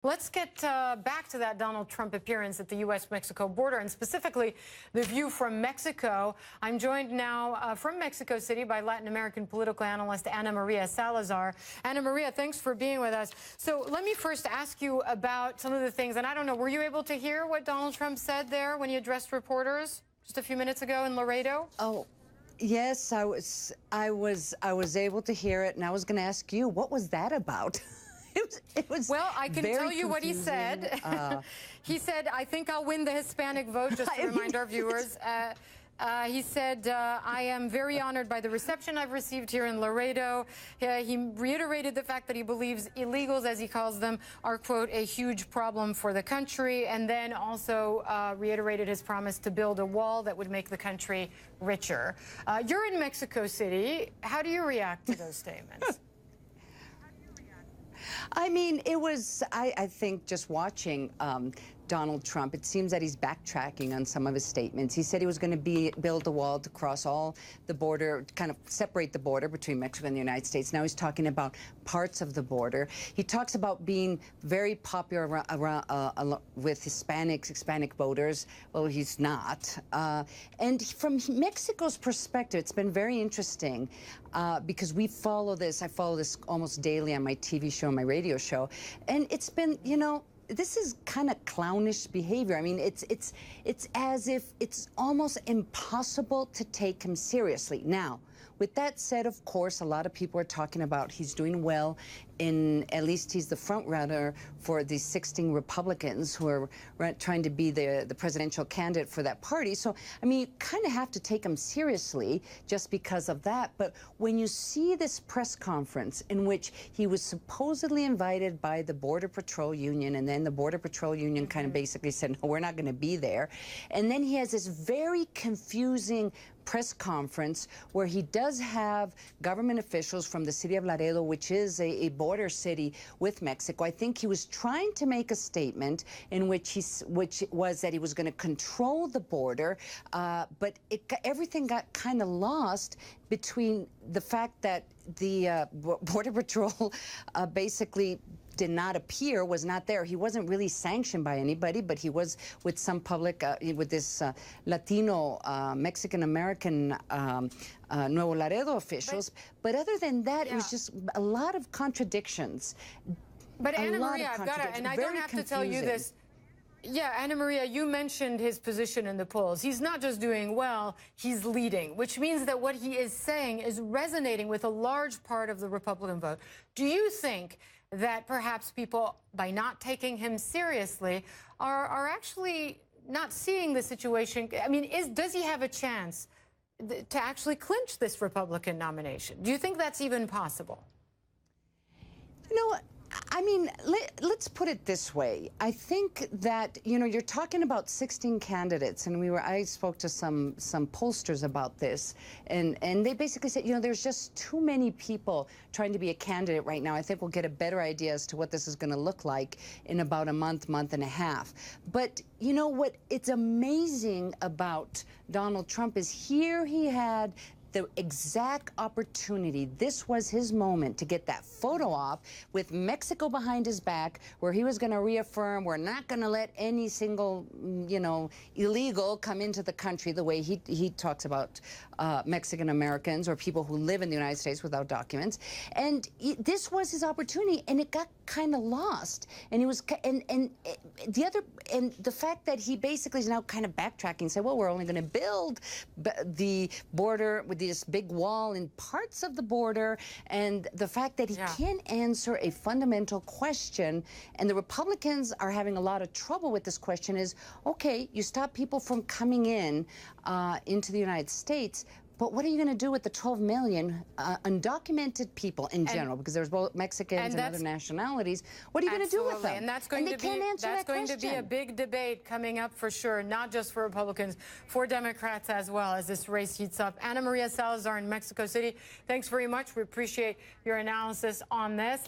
Let's get back to that Donald Trump appearance at the U.S.-Mexico border, and specifically the view from Mexico. I'm joined now from Mexico City by Latin American political analyst Ana Maria Salazar. Ana Maria, thanks for being with us. So let me first ask you about some of the things, and I don't know, were you able to hear what Donald Trump said there when he addressed reporters just a few minutes ago in Laredo? Oh, yes, I was able to hear it, and I was going to ask you, what was that about? It was well, I can tell you confusing. What he said. He said, I think I'll win the Hispanic vote, just to remind our viewers. He said, I am very honored by the reception I've received here in Laredo. He reiterated the fact that he believes illegals, as he calls them, are, quote, a huge problem for the country, and then also reiterated his promise to build a wall that would make the country richer. You're in Mexico City. How do you react to those statements? I mean, it was, I think, just watching Donald Trump, it seems that he's backtracking on some of his statements. He said he was going to build a wall to cross all the border, kind of separate the border between Mexico and the United States. Now he's talking about parts of the border. He talks about being very popular with Hispanic voters. Well, he's not. And from Mexico's perspective, it's been very interesting because we follow this. I follow this almost daily on my TV show, my radio show. And it's been, you know, this is kind of clownish behavior. I mean, it's as if it's almost impossible to take him seriously. Now, with that said, of course, a lot of people are talking about he's doing well in, at least he's the front runner for the 16 Republicans who are trying to be the presidential candidate for that party. So, I mean, you kind of have to take him seriously just because of that. But when you see this press conference in which he was supposedly invited by the Border Patrol Union, and then the Border Patrol Union kind of basically said, no, we're not going to be there. And then he has this very confusing press conference where he does have government officials from the city of Laredo, which is a border city with Mexico. I think he was trying to make a statement in which was that he was going to control the border, but everything got kind of lost between the fact that the Border Patrol basically did not appear, was not there. He wasn't really sanctioned by anybody, but he was with some public, with this Latino, Mexican-American Nuevo Laredo officials. But other than that, it was just a lot of contradictions. But Ana Maria, I've got to, and I don't have to tell you this. Yeah, Ana Maria, you mentioned his position in the polls. He's not just doing well, he's leading, which means that what he is saying is resonating with a large part of the Republican vote. Do you think that perhaps people, by not taking him seriously, are actually not seeing the situation? I mean, does he have a chance to actually clinch this Republican nomination? Do you think that's even possible? You know what? I mean, let's put it this way. I think that, you know, you're talking about 16 candidates, and I spoke to some pollsters about this, and they basically said, you know, there's just too many people trying to be a candidate right now. I think we'll get a better idea as to what this is going to look like in about a month and a half. But you know what? It's amazing about Donald Trump is here he had the exact opportunity. This was his moment to get that photo op with Mexico behind his back, where he was going to reaffirm we're not going to let any single, you know, illegal come into the country, the way he talks about Mexican Americans or people who live in the United States without documents. And this was his opportunity, and it got kind of lost. And he was, and the fact that he basically is now kind of backtracking, say, well, we're only going to build the border with this big wall in parts of the border, and the fact that he can't answer a fundamental question, and the Republicans are having a lot of trouble with this question is, okay, you stop people from coming in into the United States, but what are you going to do with the 12 million undocumented people in general? Because there's both Mexicans and other nationalities. What are you going to do with them? And that's going to be a big debate coming up for sure, not just for Republicans, for Democrats as well, as this race heats up. Ana Maria Salazar in Mexico City, thanks very much. We appreciate your analysis on this.